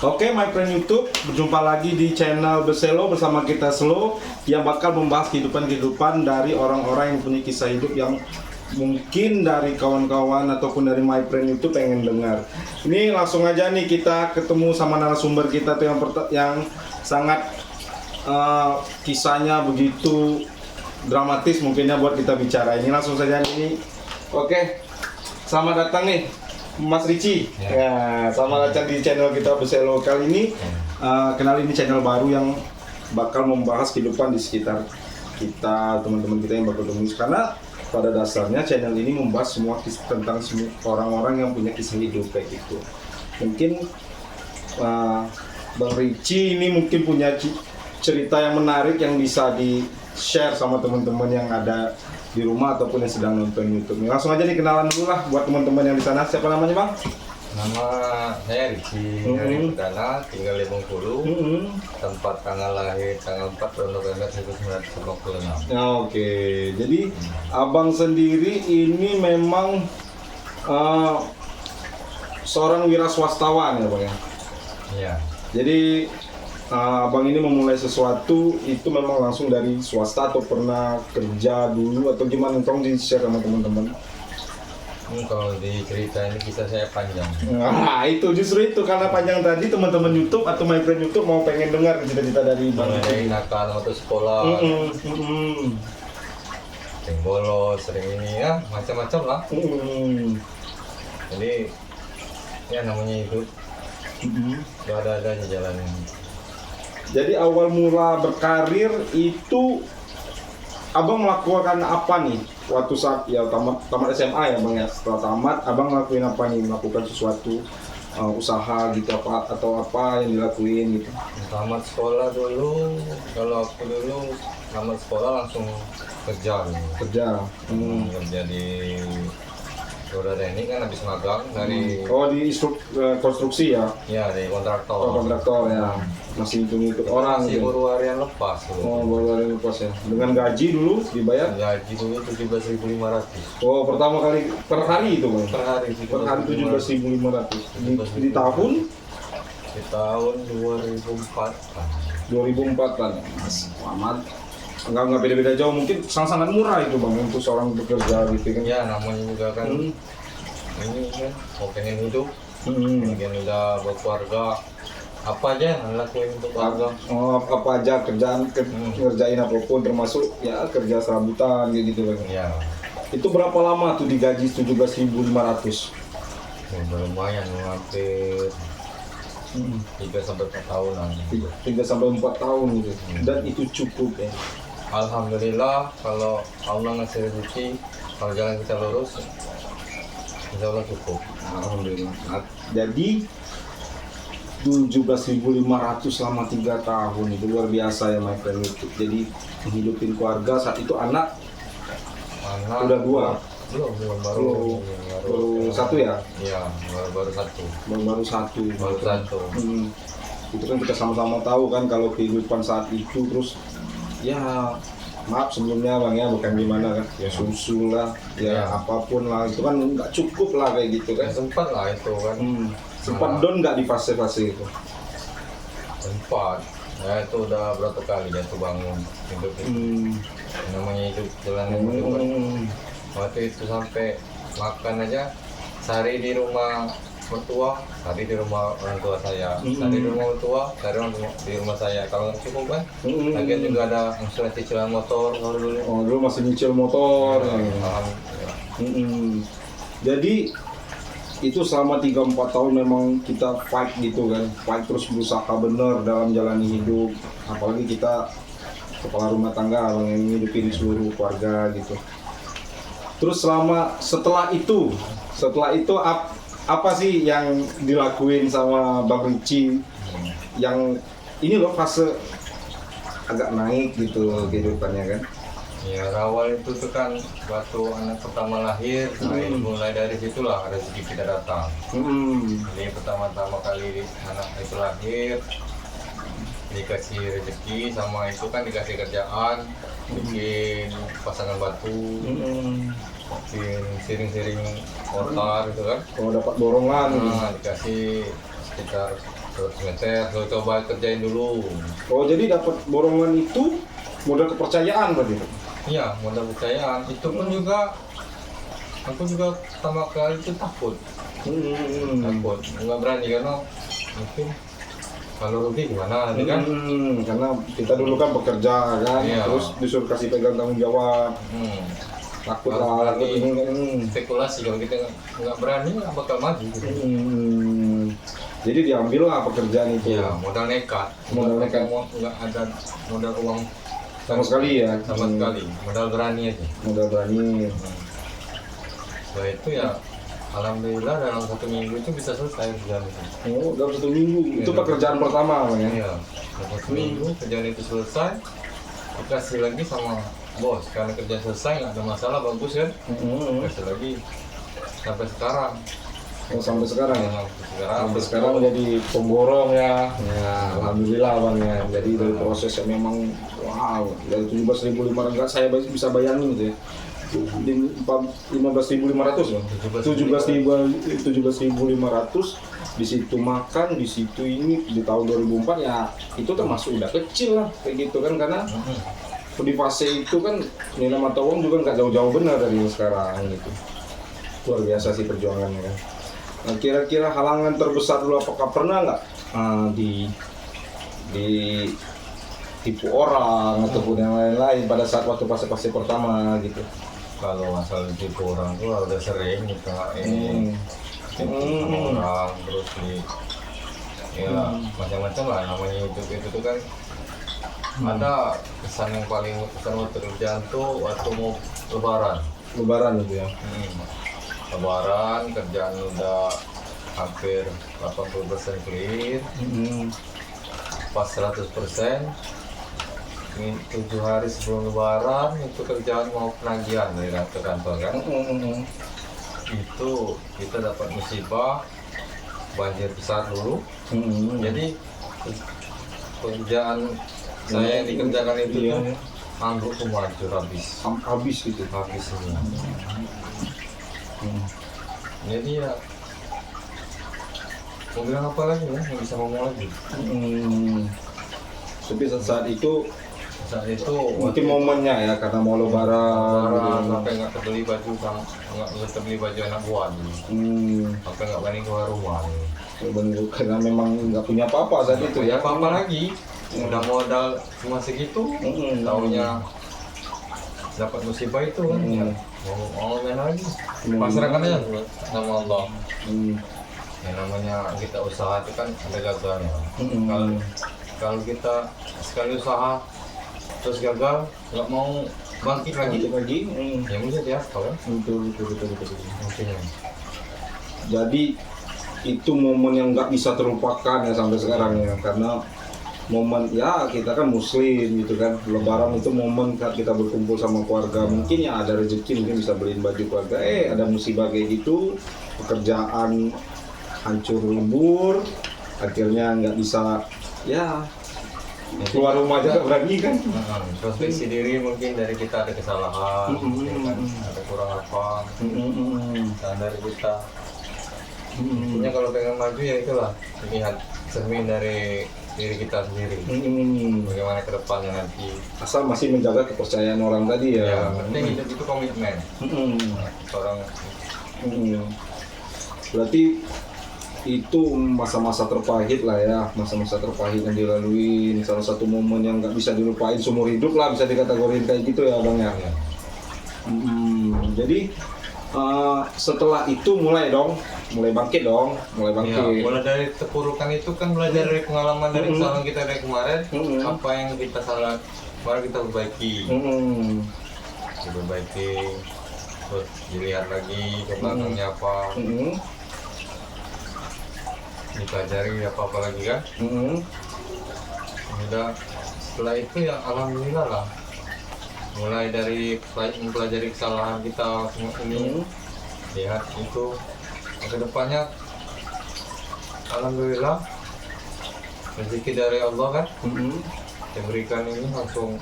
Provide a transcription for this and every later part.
Oke, my friend YouTube, berjumpa lagi di channel Beselo bersama kita Slow yang bakal membahas kehidupan dari orang-orang yang punya kisah hidup yang mungkin dari kawan-kawan ataupun dari my friend YouTube pengen dengar. Ini langsung aja nih kita ketemu sama narasumber kita tuh yang sangat kisahnya begitu dramatis mungkinnya buat kita bicara. Ini langsung saja ini. Oke, selamat datang nih Mas Ricci. Ya, selamat datang di channel kita Beselo. Kali ini kenal ini channel baru yang bakal membahas kehidupan di sekitar kita, teman-teman kita yang bakal ketemu. Karena pada dasarnya channel ini membahas semua tentang semua orang-orang yang punya kisah hidup kayak gitu. Mungkin Bang Ricci ini mungkin punya cerita yang menarik yang bisa di-share sama teman-teman yang ada di rumah ataupun yang sedang nonton YouTube. Langsung aja nih kenalan dulu lah buat teman-teman yang di sana. Siapa namanya, Bang? Nama saya Ricci dari Perdana, tinggal di Bengkulu. Tempat tanggal lahir tanggal 4 November 1956. Oke, jadi Abang sendiri ini memang seorang wira swastawan ya, Bang ya? Iya. Jadi Abang ini memulai sesuatu itu memang langsung dari swasta atau pernah kerja dulu atau gimana? Tolong di-share sama teman-teman. Kalau di cerita ini kisah saya panjang. Nah, itu justru itu karena panjang tadi teman-teman YouTube atau my friend YouTube mau pengen dengar cerita-cerita dari Bang. Mulai nakal waktu sekolah, sering bolos, sering ini ya, macam-macam lah. Jadi ya namanya hidup, gak ada aja jalannya. Jadi awal mula berkarir itu Abang melakukan apa nih waktu saat ya tamat SMA ya Bang ya? Setelah tamat Abang ngelakuin apa nih? Melakukan sesuatu usaha gitu apa atau apa yang dilakuin gitu? Tamat sekolah dulu, kalau aku dulu tamat sekolah langsung kerja dulu. Kerja. Kerja di saudara ini kan habis magang dari Oh di konstruksi ya? ya di kontraktor. Oh, kontraktor ya. Masih ikut orang Masih gitu. baru harian lepas dulu. Oh baru hari lepas ya. Dengan gaji dulu dibayar? Gaji dulu 17.500 Oh pertama kali per hari itu Bang? per hari. Per hari 17.500 di tahun? Di tahun 2004. 2004 kan. Selamat. Enggak beda-beda jauh, mungkin sangat murah itu Bang untuk seorang bekerja gitu kan. Ya namanya juga kan ini kan mau pengen hidup, pengen udah berkeluarga, apa aja yang lakuin untuk keluarga. Oh, apa aja kerjaan ngerjain apapun termasuk ya kerja serabutan gitu kan. Ya Itu berapa lama tuh digaji 17.500? udah lumayan hampir 3-4 tahunan. 3 sampai 4 tahun gitu. Dan itu cukup ya. Alhamdulillah kalau Allah ngasih rezeki, kalau jalan kita lurus, insya Allah cukup. Alhamdulillah. Nah, jadi 17.500 selama 3 tahun itu luar biasa ya my friend YouTube. Jadi menghidupin keluarga saat itu anak udah 2. Belum baru Satu ya? Iya, baru satu. Baru satu. Itu kan kita sama-sama tahu kan kalau kehidupan saat itu terus ya maaf sebelumnya Bang ya bukan gimana kan ya susu lah ya apapun lah itu kan nggak cukup lah kayak gitu kan. Ya, sempat lah itu kan. Sempat down nggak di fase-fase itu? Sempat. Ya itu udah berapa kali jatuh bangun hidup itu. Namanya hidup jalan hidup kan. Waktu itu sampai makan aja sehari di rumah mertua, sehari di rumah orang tua saya, sehari di rumah mertua, sehari di rumah saya. Kalau nggak cukup kan, lagian juga ada asuransi cicilan motor kalau dulu. Oh dulu masih nyicil motor. Jadi itu selama 3-4 tahun memang kita fight gitu kan, fight terus berusaha bener dalam jalani hidup. Apalagi kita kepala rumah tangga yang ngidupin seluruh keluarga gitu. Terus setelah itu apa sih yang dilakuin sama Bang Ricci yang ini loh fase agak naik gitu kehidupannya kan? Ya awal itu tuh kan waktu anak pertama lahir, mulai dari situlah rezeki kita datang. Jadi pertama-tama kali anak itu lahir dikasih rezeki sama itu kan dikasih kerjaan, bikin pasangan batu, sering-sering mortar gitu kan. Kalau dapat borongan Dikasih sekitar meter, kalau coba kerjain dulu. Oh jadi dapat borongan itu modal kepercayaan berarti. Iya, modal kepercayaan. Itu pun juga, aku juga pertama kali itu takut. Takut, nggak berani karena mungkin kalau rugi gimana nanti kan. Karena kita dulu kan bekerja kan, Iya. terus disuruh kasih pegang tanggung jawab. Takut Harus lah, takut berani. ini kan. Spekulasi kalau kita nggak berani nggak bakal maju. Gitu. Jadi diambil lah pekerjaan itu. Iya, modal nekat. Modal nekat. Nggak ada modal uang Sama sekali ya. sama sekali. Modal berani aja. Modal berani. Setelah itu ya, alhamdulillah dalam 1 minggu itu bisa selesai kerjaan itu. Oh, dalam 1 minggu. Itu Iya. pekerjaan pertama Bang, ya. Iya, dalam 1 minggu kerjaan itu selesai. Dikasih lagi sama bos, karena kerjaan selesai nggak ada masalah, bagus kan? Kasih lagi sampai sekarang. Oh, sampai sekarang ya. Sampai Terus sekarang jadi pemborong ya. Ya, alhamdulillah Bang ya. Jadi dari proses yang memang wow, dari 17.500 saya bisa bayangin gitu ya. Di 15.500 loh. 17.500 di situ makan, di situ ini di tahun 2004 ya itu termasuk udah kecil lah kayak gitu kan karena di fase itu kan nilai mata uang juga nggak jauh-jauh benar dari yang sekarang gitu. Luar biasa sih perjuangannya kan. Nah, kira-kira halangan terbesar dulu apakah pernah nggak di tipu orang ataupun yang lain-lain pada saat waktu fase-fase pertama gitu? kalau masalah tipu orang tuh udah sering kita ini tipu sama orang terus ya macam-macam lah namanya YouTube itu tuh kan ada kesan yang paling kesan waktu kerjaan tuh waktu mau lebaran. Lebaran gitu ya. Lebaran kerjaan udah hampir 80% clear, pas 100%. Ini 7 hari sebelum lebaran itu kerjaan mau penagihan dari ke kantor kan. Itu kita dapat musibah banjir besar dulu. Jadi kerjaan saya yang dikerjakan itu Iya. tuh ambruk semua, hancur Habis gitu. habis semua. Jadi ya mau bilang apa lagi ya, nggak bisa ngomong lagi. Tapi saat itu Saat itu mungkin momennya ya karena mau lebaran. sampai nggak terbeli baju sama nggak terbeli baju anak buah dulu. Sampai nggak berani keluar rumah. Bener, karena memang nggak punya apa-apa saat itu Ya ya. apa lagi? Udah modal cuma segitu, taunya dapat musibah itu kan. Ya, mau main lagi. Pasrahkan aja sama Allah. Ya namanya kita usaha itu kan ada gagalnya. Kalau kita sekali usaha terus gagal, nggak mau bangkit lagi, ya mungkin dia tahu ya. Betul. Mungkin ya. Jadi itu momen yang nggak bisa terlupakan ya sampai sekarang ya karena momen ya kita kan muslim gitu kan lebaran itu momen saat kita berkumpul sama keluarga mungkin ya ada rezeki mungkin bisa beliin baju keluarga ada musibah kayak gitu pekerjaan hancur lebur akhirnya nggak bisa ya keluar rumah aja nggak berani kan. Introspeksi diri mungkin dari kita ada kesalahan, mungkin kan ada kurang apa, dari kita. Intinya kalau pengen maju ya itulah lihat cermin dari diri kita sendiri. Bagaimana ke depannya nanti. Asal masih menjaga kepercayaan orang tadi ya. Ya, penting hidup itu komitmen. Orang berarti itu masa-masa terpahit lah ya, masa-masa terpahit yang dilalui, salah satu momen yang nggak bisa dilupain seumur hidup lah bisa dikategorikan kayak gitu ya Bang ya. Jadi setelah itu mulai bangkit. ya, mulai dari terpurukan itu kan belajar dari pengalaman dari kesalahan kita dari kemarin, apa yang kita salah, baru kita perbaiki. Terus dilihat lagi ke belakangnya apa, dipelajari apa lagi kan. Udah setelah itu ya alhamdulillah lah, mulai dari mempelajari kesalahan kita semua ini, lihat itu ke depannya alhamdulillah rezeki dari Allah kan, yang berikan ini langsung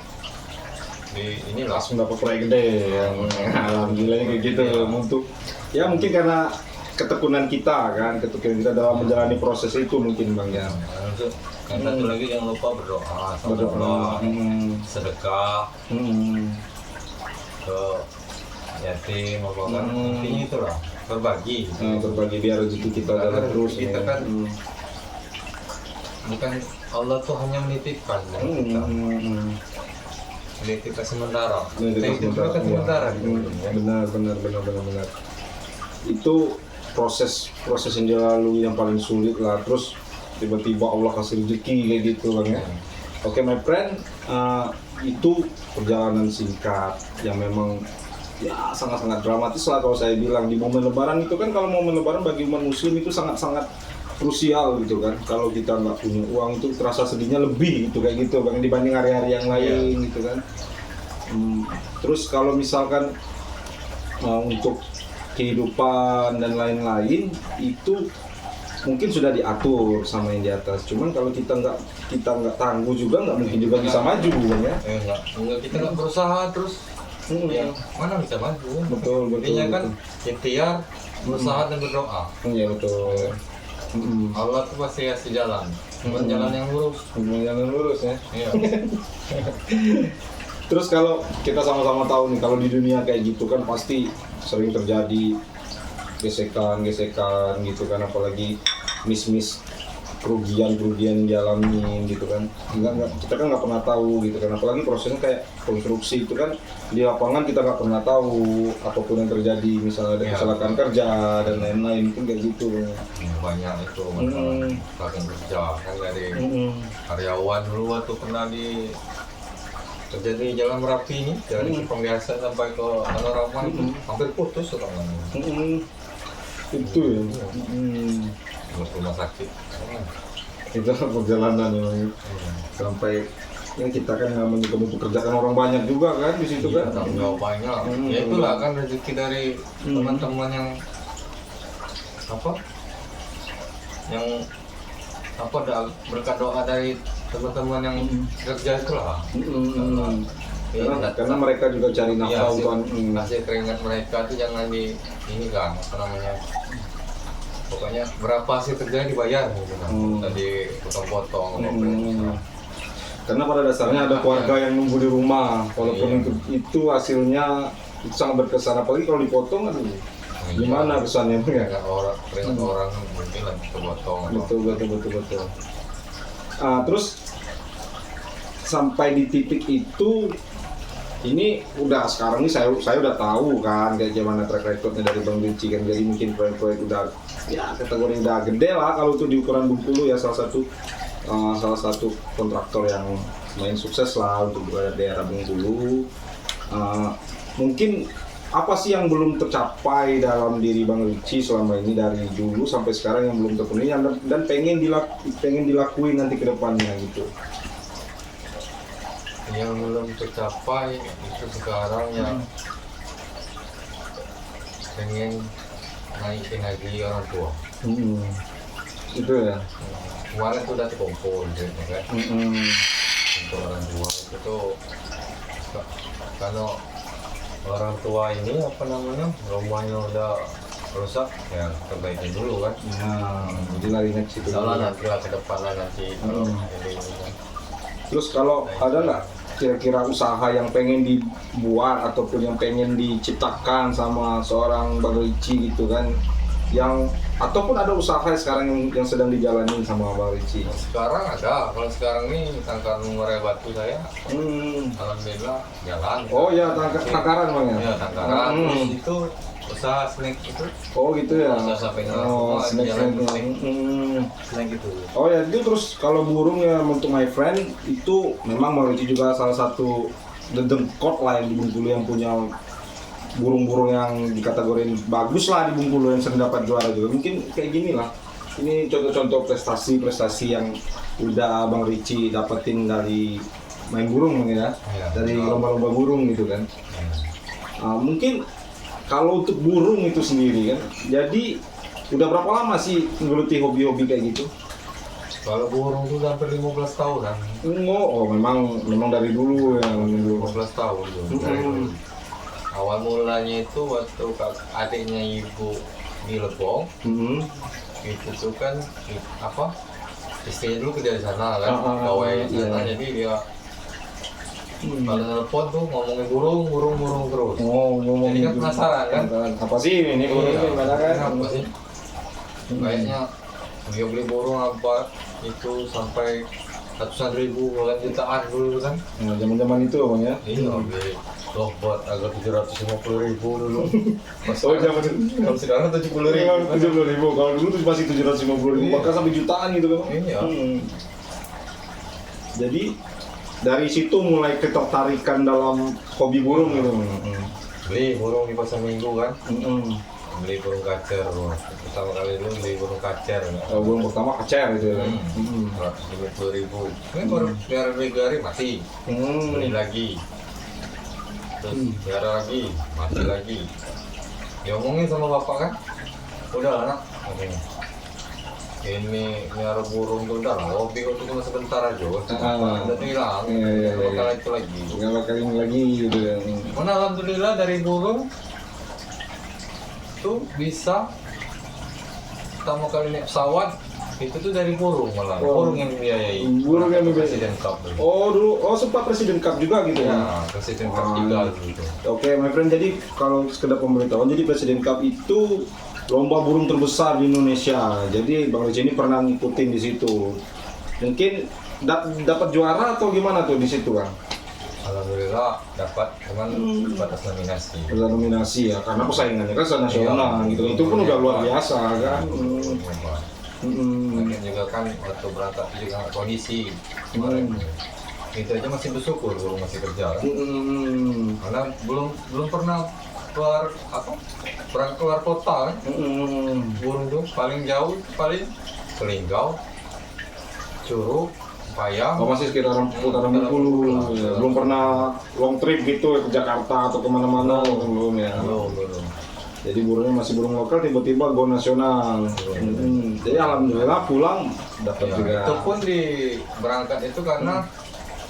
ini Langsung dapat proyek gede ya. Alhamdulillah kayak gitu. Untuk ya mungkin karena ketekunan kita kan, ketekunan kita dalam menjalani proses itu mungkin Bang ya. Untuk yang satu lagi jangan lupa berdoa sama Allah, sedekah ke yatim apa kan, intinya itulah berbagi. Berbagi biar rezeki kita Karena jalan terus. kita kan bukan Allah tuh hanya menitipkan kita. Menitipkan sementara. Menitipkan sementara gitu. Benar. Itu proses yang dilalui yang paling sulit lah. Terus tiba-tiba Allah kasih rezeki kayak gitu Bang ya. Oke my friend, itu perjalanan singkat yang memang ya sangat-sangat dramatis lah kalau saya bilang. Di momen lebaran itu kan, kalau momen lebaran bagi umat muslim itu sangat-sangat krusial gitu kan. Kalau kita nggak punya uang itu terasa sedihnya lebih gitu kayak gitu Bang, dibanding hari-hari yang lain gitu kan. Terus kalau misalkan untuk kehidupan dan lain-lain itu mungkin sudah diatur sama yang di atas. Cuman kalau kita nggak tangguh juga nggak mungkin juga bisa maju Bang ya. Enggak, kita nggak berusaha terus ya mana bisa maju. Betul. Intinya kan ikhtiar, berusaha dan berdoa. Iya betul. Allah tuh pasti kasih jalan, bukan jalan yang lurus. Jalan lurus ya. Iya. Terus kalau kita sama-sama tahu nih, kalau di dunia kayak gitu kan pasti sering terjadi gesekan gitu kan, apalagi miss kerugian yang dialami gitu kan. Kita kan nggak pernah tahu gitu kan, apalagi prosesnya kayak konstruksi itu kan di lapangan kita nggak pernah tahu apapun yang terjadi, misalnya ada kecelakaan kerja dan lain-lain mungkin kayak gitu. Banyak itu masalah kerja kan, dari karyawan dulu waktu pernah kerja di Jalan Merapi ini, dari Pembiasan sampai ke Panorama itu hampir putus orang. Itu ya. Rumah sakit. Itu perjalanan yang sampai ya kita kan nggak juga mempekerjakan orang banyak juga kan di situ kan. Tanggung jawab banyak. Ya itulah kan rezeki dari teman-teman yang berkat doa dari teman-teman yang kerja itulah. Karena mereka juga cari nafkah untuk hasil keringat mereka itu jangan ini kan apa namanya, pokoknya berapa hasil kerja dibayar gitu kan. Tadi potong-potong karena pada dasarnya ada keluarga yang nunggu di rumah, walaupun itu hasilnya itu sangat berkesan, apalagi kalau dipotong kan gimana kesannya Bang ya? Keringat orang mungkin lah potong. Betul. Terus sampai di titik itu, ini udah sekarang ini saya udah tahu kan kayak gimana track recordnya dari Bang Ricci kan, jadi mungkin proyek-proyek udah ya kategori udah gede lah kalau untuk di ukuran Bengkulu ya, salah satu kontraktor yang main sukses lah untuk daerah Bengkulu. Mungkin apa sih yang belum tercapai dalam diri Bang Ricci selama ini dari dulu sampai sekarang yang belum terpenuhi dan pengen dilakuin nanti ke depannya gitu? Yang belum tercapai itu sekarang yang pengen naikin lagi orang tua. Itu ya. Kemarin tuh udah terkumpul gitu kan. Untuk orang tua itu tuh kalau orang tua ini apa namanya, rumahnya udah rusak ya perbaikin dulu kan. Jadi larinya ke situ. Soalnya nanti lah ke depan lah nanti kalau ini kan. Terus kalau ada nggak kira-kira usaha yang pengen dibuat ataupun yang pengen diciptakan sama seorang Bang Ricci gitu kan, yang ataupun ada usaha sekarang yang sedang dijalanin sama Bang Ricci? Sekarang ada, kalau sekarang ini tangkar murai batu saya, alhamdulillah jalan. Oh ya, tangkaran Bang ya? Ya tangkaran, terus itu usaha snack itu. Oh gitu ya? Usaha sampai snack itu. Oh ya, itu terus kalau burung ya untuk my friend itu memang Bang Ricci juga salah satu dedengkot lah yang di Bengkulu yang punya burung-burung yang dikategorin bagus lah di Bengkulu yang sering dapat juara juga. Mungkin kayak gini lah. Ini contoh-contoh prestasi yang udah Bang Ricci dapetin dari main burung ya, dari lomba-lomba burung gitu kan. Mungkin kalau untuk burung itu sendiri kan, jadi udah berapa lama sih menggeluti hobi-hobi kayak gitu? Kalau burung itu hampir 15 tahunan. Oh, memang dari dulu ya. 15 tahun. Awal mulanya itu waktu adiknya ibu di Lebong. Hmm. Itu tuh kan apa? Istrinya dulu kerja di sana kan, pegawai di sana, jadi dia kalau telepon tuh ngomongin burung terus. Oh, ngomong Jadi kan gitu. penasaran kan? Apa sih ini burungnya Iya, gimana kan? apa sih? Kayaknya dia beli burung apa itu sampai ratusan ribu, bahkan jutaan dulu kan? Nah, zaman-zaman itu Bang ya. Iya, beli lovebird agak 750.000 dulu. Oh, zaman Kalau sekarang 70.000. 70.000. Kalau dulu tuh masih 750.000, Iya. bahkan sampai jutaan gitu kan. Iya. Jadi dari situ mulai ketertarikan dalam hobi burung gitu. Beli burung di pasar minggu kan? Hmm. Beli burung kacer. Pertama kali dulu beli burung kacer. Burung pertama kacer gitu ya. 150.000. Ini baru pelihara mati. Beli lagi. Terus pelihara lagi, mati lagi. Diomongin sama bapak kan? Udah anak, katanya. Ini pelihara burung tuh udah lah, hobi itu cuma sebentar aja. Udah hilang, Iya. bakal itu lagi. Nggak bakal ini lagi gitu ya. Mana alhamdulillah dari burung tuh bisa pertama kali naik pesawat itu tuh dari burung malah. Oh. Burung yang membiayai. Burung yang membiayai. Presiden Cup dulu. Oh dulu, sempat Presiden Cup juga gitu ya. Ya, Presiden Cup 3 gitu. Oke, my friend. Jadi kalau sekedar pemberitahuan, jadi Presiden Cup itu lomba burung terbesar di Indonesia. Jadi Bang Rich ini pernah ngikutin di situ. Mungkin dapat juara atau gimana tuh di situ kan? Alhamdulillah dapat, cuman batas nominasi. Ada nominasi ya, karena persaingannya kan nasional Iya. gitu. Itu pun udah luar biasa kan. Mungkin juga kan waktu berangkat juga kondisi kemarin. Itu aja masih bersyukur burung masih kerja kan? Karena belum pernah keluar keluar kota kan? Burung tuh paling jauh paling ke Linggau, Curug, Payang. Oh, masih sekitaran putaran Bengkulu, ya. Belum pernah long trip gitu ke Jakarta atau kemana-mana belum ya. Belum. Jadi burungnya masih burung lokal, tiba-tiba go nasional. Jadi alhamdulillah pulang dapat Ya, juga. itu pun di berangkat itu karena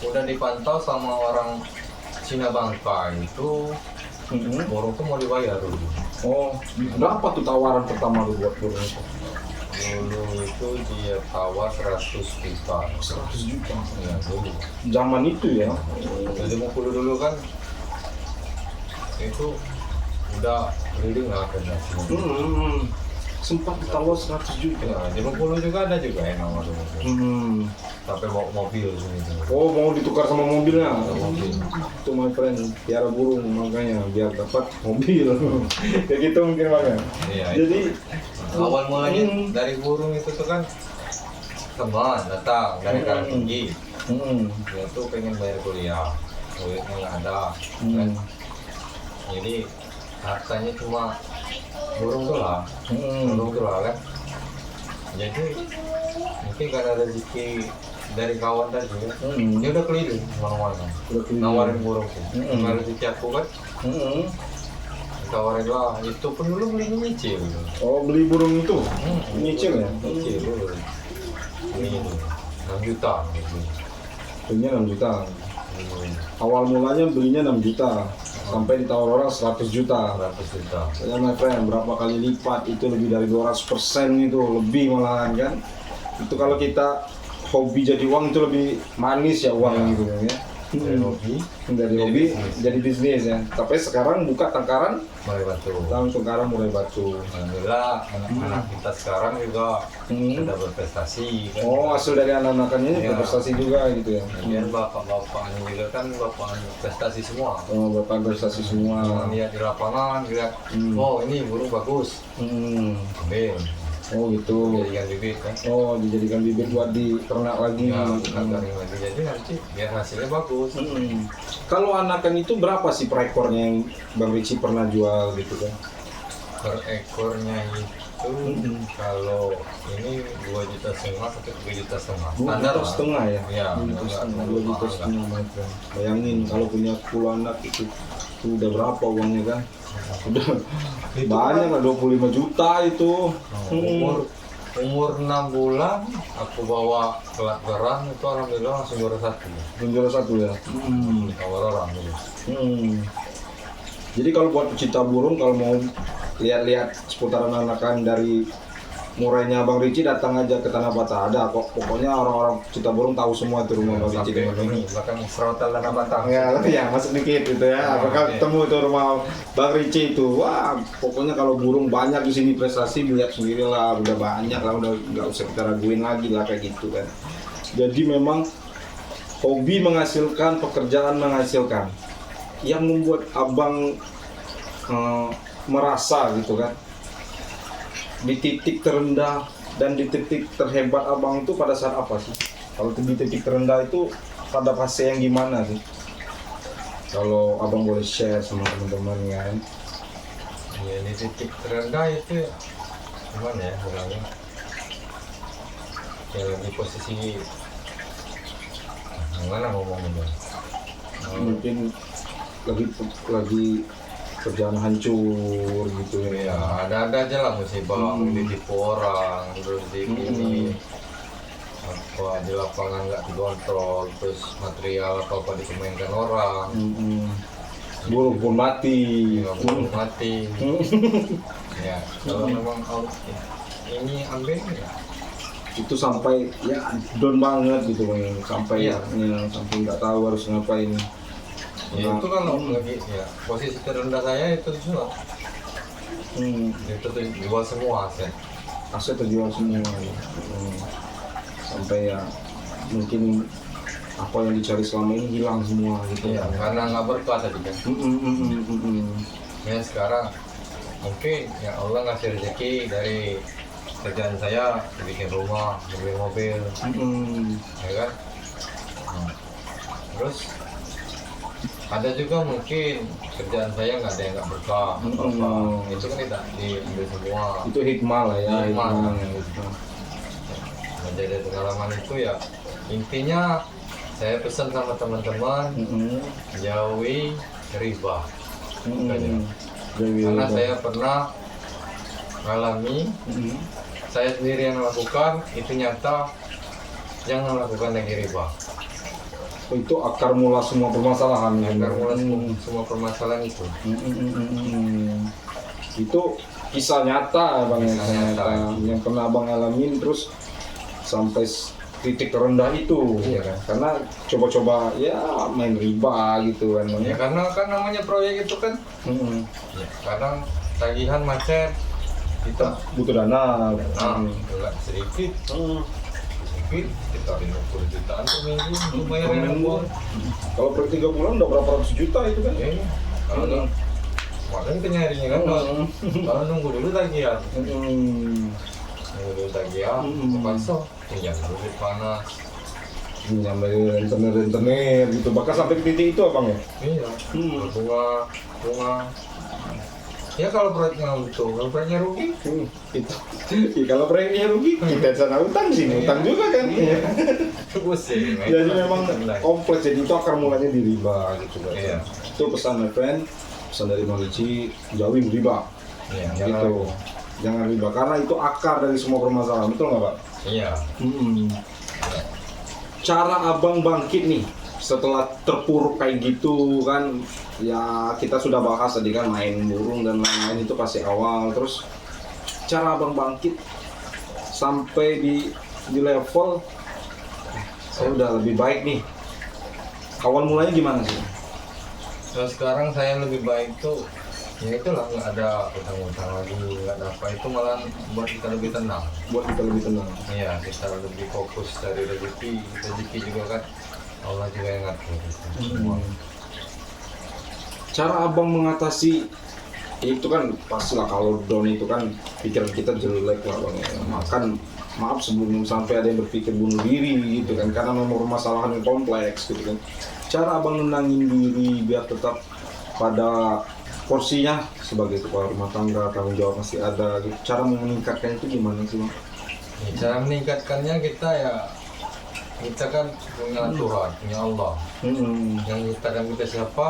udah dipantau sama orang Cina Bangka itu burung tuh mau dibayar dulu. Oh, berapa tuh tawaran pertama lu buat burung itu? Dulu itu dia tawar 100 juta. 100 juta. Ya dulu. Zaman itu ya. Jadi Bengkulu dulu kan itu udah breeding lah kan. Sempat ditawar 100 juta. Ya, di Bengkulu juga ada juga yang nama dulu. Sampai bawa mobil sini. Oh, mau ditukar sama mobilnya? Mobil. Itu my friend, piara burung makanya biar dapat mobil. Kayak gitu mungkin Bang ya. Iya. Jadi Awal mulanya dari burung itu tuh kan teman datang dari Karang Tinggi. Dia tuh pengen bayar kuliah, duitnya nggak ada. Kan? Jadi hartanya cuma burung tuh lah, kan. Jadi mungkin karena rezeki dari kawan tadi ya, dia udah keliling mana-mana, nawarin burung tuh. Karena rezeki aku kan, tawarin lah. Itu pun dulu belinya nyicil. oh, beli burung itu nyicil ya? Nyicil dulu. Beli 6 juta. Gitu. Belinya 6 juta. Awal mulanya belinya 6 juta sampai ditawar orang 100 juta. 100 juta. Saya my friend, berapa kali lipat itu, lebih dari 200% itu, lebih malahan kan. Itu kalau kita hobi jadi uang itu lebih manis ya uang gitu ya. Dari hobi Dari hobi jadi bisnis ya. Tapi sekarang buka tangkaran, mulai batu. tangkaran mulai batu. Alhamdulillah anak-anak kita sekarang juga sudah berprestasi. Kan? Oh, hasil dari anak-anakannya ini Iya. berprestasi juga gitu ya. Kemudian bapak-bapaknya juga kan bapak prestasi semua. Oh, bapak berprestasi semua. Lihat di lapangan, lihat, oh ini burung bagus, ambil, Oh gitu. jadikan bibit kan. Oh, dijadikan bibit buat diternak lagi. Ya, kita garing lagi jadi nanti biar hasilnya bagus. Kalau anakan itu berapa sih per ekornya yang Bang Ricci pernah jual gitu kan? Per ekornya itu kalau ini 2,5 juta sampai 3,5 juta. 2,5 Standar lah. juta ya? Iya, 2,5 juta my friend. Bayangin kalau punya 10 anak itu udah berapa uangnya kan? Udah Itu banyak lah, 25 juta itu. Umur 6 bulan aku bawa ke Lakgaran itu alhamdulillah langsung juara 1. Juara 1 ya. Tawar orang dulu. Jadi kalau buat pecinta burung, kalau mau lihat-lihat seputaran anakan dari murainya Bang Ricci, datang aja ke Tanah Bata. Ada kok, pokoknya orang-orang pecinta burung tahu semua itu rumah Bang Ricci. Sampai ini belakang serotan Tanah Batang. Ya, masuk dikit gitu ya. Apakah oke. ketemu itu rumah Bang Ricci itu? Wah, pokoknya kalau burung banyak di sini prestasi, lihat sendirilah, udah banyak lah, udah nggak usah kita raguin lagi lah kayak gitu kan. Jadi memang hobi menghasilkan, pekerjaan menghasilkan. Yang membuat abang merasa gitu kan, di titik terendah dan di titik terhebat abang itu pada saat apa sih? Kalau di titik terendah itu pada fase yang gimana sih? Kalau abang boleh share sama teman-teman kan? Ya di titik terendah itu gimana ya bilangnya? Ya di posisi gimana ngomongnya? Mungkin lagi kerjaan hancur gitu Ya ya. ada aja lah musibah, ditipu orang, terus di ini apa di lapangan nggak dikontrol, terus material apa dimainkan orang, Burung pun mati. nggak boleh mati. Ya kalau memang ini ambil ya. Itu sampai ya down banget gitu Bang. Sampai Iya. ya, sampai nggak tahu harus ngapain. Ya itu kalau lagi ya posisi terendah saya itu juga itu tuh jual semua aset. Aset terjual semua. Sampai ya mungkin apa yang dicari selama ini hilang semua gitu. Ya karena nggak berkah tadi kan. Ya sekarang mungkin ya Allah ngasih rezeki dari kerjaan saya bikin rumah, beli mobil, ya kan. Terus ada juga mungkin kerjaan saya nggak ada yang nggak berkah, apa itu kan tidak diambil semua. Itu hikmah lah ya. Hikmah. Gitu. Nah, dari pengalaman itu ya intinya saya pesan sama teman-teman jauhi riba. Karena saya pernah mengalami, saya sendiri yang melakukan, itu nyata, jangan lakukan lagi riba. Itu akar mula semua permasalahan. Karena mulai semua permasalahan itu. Itu kisah nyata Bang, Kisah nyata. yang pernah Abang alamin terus sampai titik terendah itu. Iya kan? Karena coba-coba ya main riba gitu kan. Ya karena kan namanya proyek itu kan, ya, kadang tagihan macet, kita Butuh dana. enggak sedikit, kita 50 jutaan per minggu untuk bayar yang buang. Kalau per 3 bulan udah berapa ratus juta itu kan? Ya, kalau nggak, makanya kita nyarinya kan, kalau nunggu dulu tagihan. Nunggu tagihan, terpaksa pinjam duit panas. Nyampe rentenir gitu. Bahkan sampai ke titik itu Abang ya? Iya, bunga. Ya kalau proyeknya untung, kalau proyeknya rugi, Itu. Ya, kalau proyeknya rugi, kita sana utang sini, utang juga kan? pusing. Jadi memang kompleks, jadi itu akar mulanya di riba gitu kan. Iya. Itu pesan my friend, pesan dari Marici, jauhin riba. Iya, Gitu. Jangan riba, karena itu akar dari semua permasalahan, betul nggak Pak? Iya. Cara abang bangkit nih setelah terpuruk kayak gitu kan, ya kita sudah bahas tadi kan main burung dan lain-lain itu pasti awal. Terus cara abang bangkit sampai di level saya udah lebih baik nih, awal mulanya gimana sih? Nah sekarang saya lebih baik tuh, ya itulah nggak ada utang-utang lagi, nggak ada apa, itu malah buat kita lebih tenang. Buat kita lebih tenang. Iya, kita lebih fokus dari rezeki juga kan Allah juga yang ngatur semua. Cara abang mengatasi itu kan pastilah kalau down itu kan pikiran kita jelek lah bang ya. Makan maaf sebelum sampai ada yang berpikir bunuh diri gitu kan, karena memang permasalahan yang kompleks gitu kan. Cara abang nenangin diri biar tetap pada porsinya sebagai kepala rumah tangga, tanggung jawab masih ada gitu. Cara meningkatkan itu gimana sih bang? Ya, cara meningkatkannya kita kan punya Tuhan, punya Allah. Yang menciptakan kita siapa?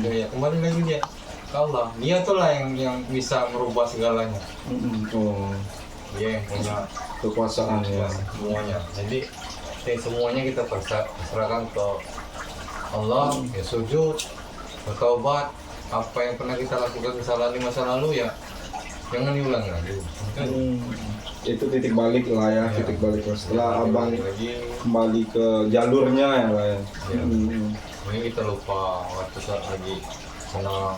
Ya kembali lagi dia ke Allah. Dia tuh lah yang bisa merubah segalanya. Oh, Dia yang punya kekuasaan ya. semuanya. Jadi semuanya kita serahkan ke Allah, ya sujud, bertaubat, apa yang pernah kita lakukan kesalahan di masa lalu ya jangan diulang lagi. Kan? Itu titik balik lah ya, Iya. titik balik lah. Setelah Jangan abang diulangi lagi. kembali ke jalurnya ya lah ya. Iya. Ini kita lupa waktu saat lagi senang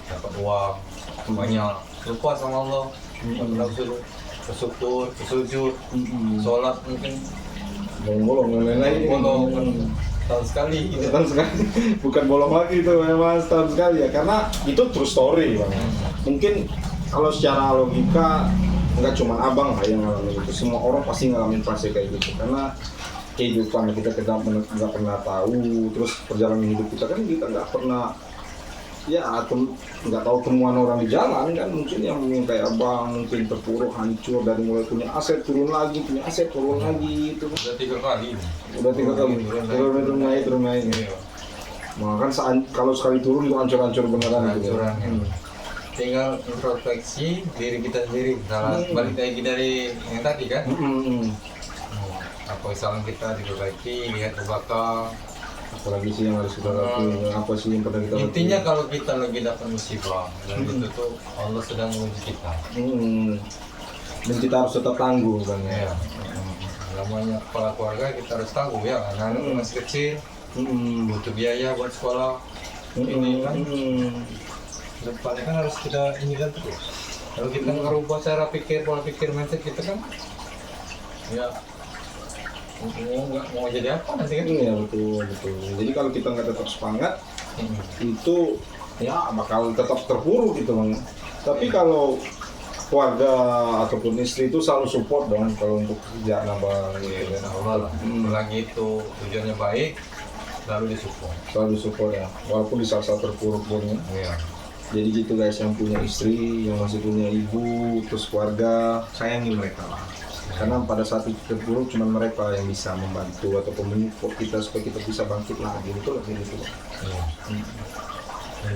dapat uang banyak, lupa sama Allah, bersyukur, bersujud, sholat mungkin Bolong-bolong dan lain-lain. bolong tahun sekali gitu. Tahun sekali, bukan bolong lagi itu memang tahun sekali ya, karena itu true story bang. Mungkin kalau secara logika nggak cuma abang lah yang ngalamin itu, semua orang pasti ngalamin fase kayak gitu, karena kehidupan kita nggak pernah tahu, terus perjalanan hidup kita kan kita nggak pernah ya atau nggak tahu temuan orang di jalan kan, mungkin yang kayak abang mungkin terpuruk hancur dari mulai punya aset turun lagi, punya aset turun lagi itu Udah 3 kali. udah 3 kali turun naik. Iya. Nah, kan kalau sekali turun itu hancur-hancur beneran gitu. Hancuran, ya. Tinggal introspeksi diri kita sendiri. Balik lagi dari yang tadi kan. Apa kesalahan kita diperbaiki, lihat ke belakang. Apalagi sih yang harus kita lakuin, apa sih yang pernah kita lakuin. Intinya kalau kita lagi dapat musibah dan itu tuh Allah sedang menguji kita. Dan kita harus tetap tangguh kan ya. Ya. Namanya kepala keluarga kita harus tangguh ya. Anak-anak masih kecil, butuh biaya buat sekolah. Ini kan depannya kan harus kita inikan terus. Kalau kita merubah cara pikir, pola pikir, mindset kita kan, ya nggak mau jadi apa nanti kan? Iya betul. Jadi kalau kita nggak tetap semangat, itu ya bakal tetap terpuruk gitu bang. Tapi kalau keluarga ataupun istri itu selalu support dong kalau untuk kerjaan abang gitu kan. Allah lah. Lagi itu tujuannya baik, lalu disupport. Selalu support ya, walaupun di saat-saat terpuruk pun ya. Iya. Jadi gitu guys, yang punya istri, yang masih punya ibu, terus keluarga, sayangi mereka lah. Karena pada saat itu terpuruk cuma mereka yang bisa membantu ataupun menyupport kita supaya kita bisa bangkit lagi, itu lagi gitu. Iya.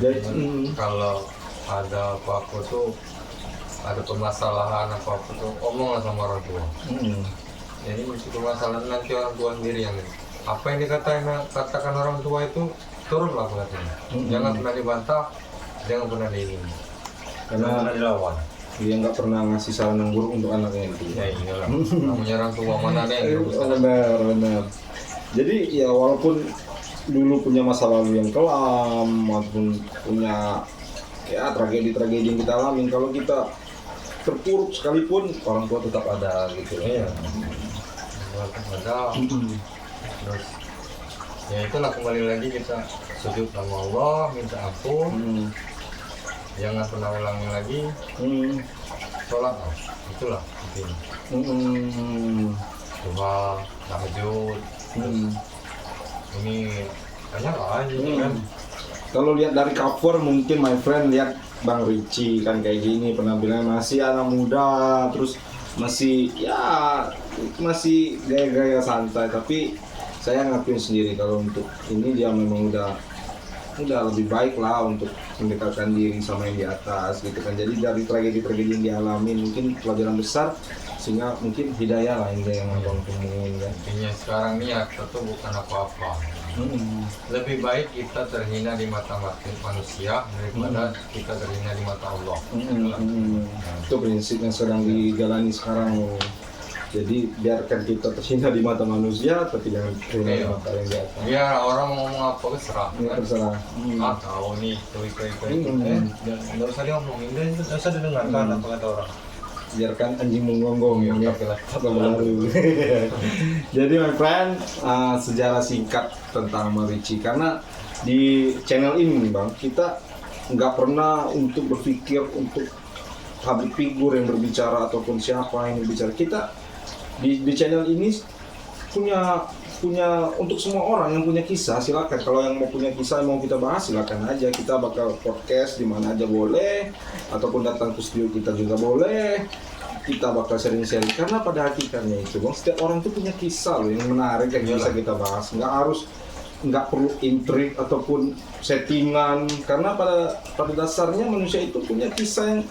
Jadi Kalau ada apa-apa tuh, ada permasalahan apa-apa tuh, omonglah sama orang tua. Jadi mesti permasalahan nanti orang tua sendiri yang apa yang katakan orang tua itu turun lakukannya. Jangan pernah dibantah, jangan pernah diingin, Karena jangan pernah dilawan. dia nggak pernah ngasih saran yang buruk untuk anaknya itu. Ya iyalah, namanya orang tua mana ada yang dirumuskan. Benar. Jadi ya walaupun dulu punya masa lalu yang kelam ataupun punya ya tragedi-tragedi yang kita alami, kalau kita terpuruk sekalipun orang tua tetap ada gitu. Iya. Ada. Terus ya itulah kembali lagi kita sujud sama Allah, minta ampun, jangan pernah ulangi lagi, sholat, itulah intinya. Doa, tahajud, ini banyak lah ini kan. Kalau lihat dari cover mungkin my friend lihat Bang Richie kan kayak gini, penampilannya masih anak muda, terus masih gaya-gaya santai, tapi saya ngakuin sendiri kalau untuk ini dia memang udah lebih baik lah untuk mendekatkan diri sama yang di atas gitu kan. Jadi dari tragedi-tragedi yang dialami mungkin pelajaran besar, sehingga mungkin hidayah lah yang abang temuin kan. Intinya sekarang niat itu bukan apa-apa. Lebih baik kita terhina di mata manusia daripada kita terhina di mata Allah. Itu prinsip yang sedang dijalani sekarang. Jadi biarkan kita terhina di mata manusia, tapi jangan terhina di mata yang di atas. Biar orang ngomong apa terserah. Ini terserah. Ah tahu nih itu. Nggak usah diomongin, nggak usah didengarkan apa kata orang. Biarkan anjing menggonggong ya, kata baru. Jadi my friend, sejarah singkat tentang Richie, karena di channel ini bang, kita nggak pernah untuk berpikir untuk public figure yang berbicara ataupun siapa yang berbicara. Kita di channel ini punya untuk semua orang yang punya kisah, silakan. Kalau yang mau punya kisah mau kita bahas, silakan aja. Kita bakal podcast di mana aja boleh, ataupun datang ke studio kita juga boleh. Kita bakal sharing-sharing, karena pada hakikatnya itu bang, setiap orang tuh punya kisah loh yang menarik yang bisa kita bahas. Nggak perlu intrik ataupun settingan, karena pada dasarnya manusia itu punya kisah yang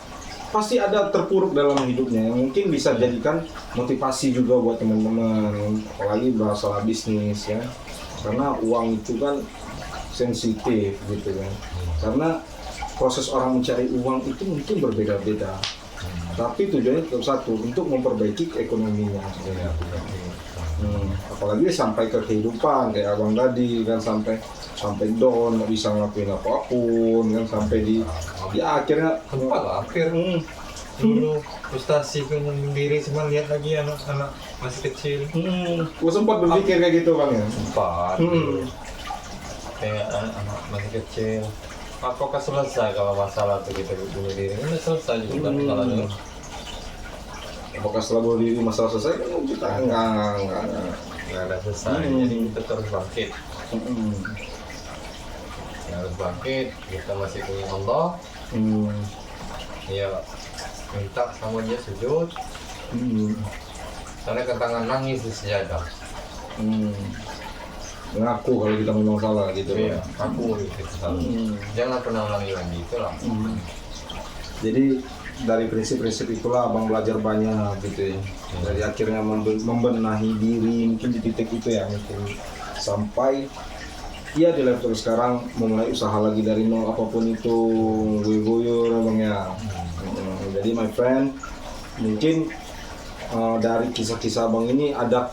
pasti ada terpuruk dalam hidupnya yang mungkin bisa jadikan motivasi juga buat teman-teman, apalagi masalah bisnis ya, karena uang itu kan sensitif gitu kan. Karena proses orang mencari uang itu mungkin berbeda-beda, tapi tujuannya tetap satu, untuk memperbaiki ekonominya. Iya, berarti. Apalagi sampai ke kehidupan kayak abang tadi kan, sampai down, nggak bisa ngelakuin apapun kan, sampai di akhirnya Sempat lah, hampir dulu frustasi pengen diri, cuma lihat lagi anak-anak masih kecil. gua sempat berpikir kayak gitu bang ya. Sempat. Kayak anak masih kecil. Apakah selesai kalau masalah itu kita bunuh diri? Ini selesai juga tapi kalau itu Apakah setelah bunuh diri masalah selesai? Kan kita enggak. nggak ada selesai. Jadi kita terus bangkit. Ya, harus bangkit. Kita masih punya Allah. Ya minta sama dia sujud. Karena ketangan nangis di sejadah. Ngaku kalau kita memang salah gitu. Iya, aku gitu. Jangan pernah ulangi lagi itulah. Jadi dari prinsip-prinsip itulah abang belajar banyak gitu ya. Dari akhirnya membenahi diri mungkin di titik itu ya, mungkin sampai ya di level sekarang memulai usaha lagi dari nol, apapun itu guyur abang ya. Jadi my friend, mungkin dari kisah-kisah abang ini ada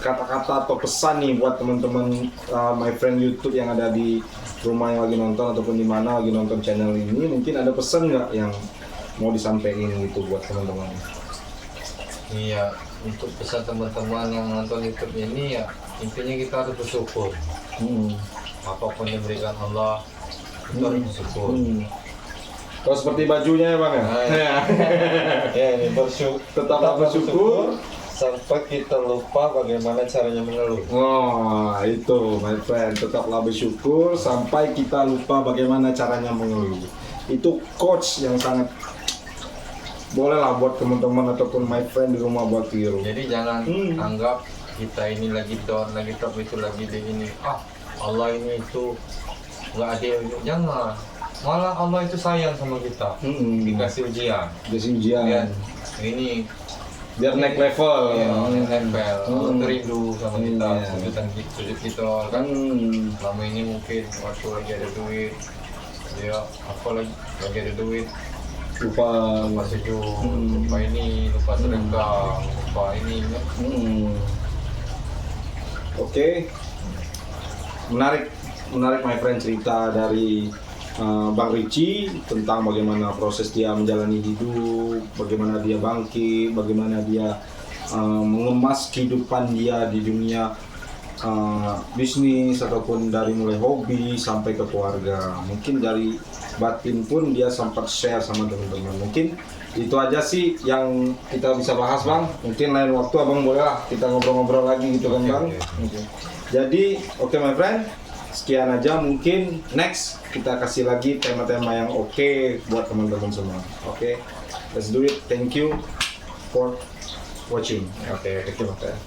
kata-kata atau pesan nih buat teman-teman my friend YouTube yang ada di rumah yang lagi nonton ataupun di mana lagi nonton channel ini, mungkin ada pesan nggak yang mau disampaikan gitu buat teman-teman? Iya, untuk pesan teman-teman yang nonton YouTube ini ya intinya kita harus bersyukur. Apapun yang diberikan Allah kita harus bersyukur. Kalau seperti bajunya ya bang ya? Ya ini Tetaplah bersyukur sampai kita lupa bagaimana caranya mengeluh. Oh itu my friend, tetaplah bersyukur sampai kita lupa bagaimana caranya mengeluh. Itu quotes yang sangat boleh lah buat teman-teman ataupun my friend di rumah buat tiru. Jadi jangan anggap kita ini lagi down, lagi top, itu lagi di ini. Allah ini itu nggak adil. Jangan. Malah Allah itu sayang sama kita. Dikasih ujian. Dikasih ujian. Ya, ini biar naik level. Ya, naik level. Allah terindu sama kita. Sujud kita kan. Selama ini mungkin waktu lagi ada duit, ya apa lagi ada duit, lupa sujud, lupa ini, lupa sedekah, lupa ini ya. Oke. Menarik my friend cerita dari Bang Richie tentang bagaimana proses dia menjalani hidup, bagaimana dia bangkit, bagaimana dia mengemas kehidupan dia di dunia bisnis ataupun dari mulai hobi sampai ke keluarga. Mungkin dari batin pun dia sempat share sama teman-teman. Mungkin itu aja sih yang kita bisa bahas bang. Mungkin lain waktu abang boleh lah kita ngobrol-ngobrol lagi gitu kan bang. Jadi oke my friend, sekian aja, mungkin next kita kasih lagi tema-tema yang oke buat teman-teman semua. Oke, let's do it. Thank you for watching. Oke. Thank you my friend.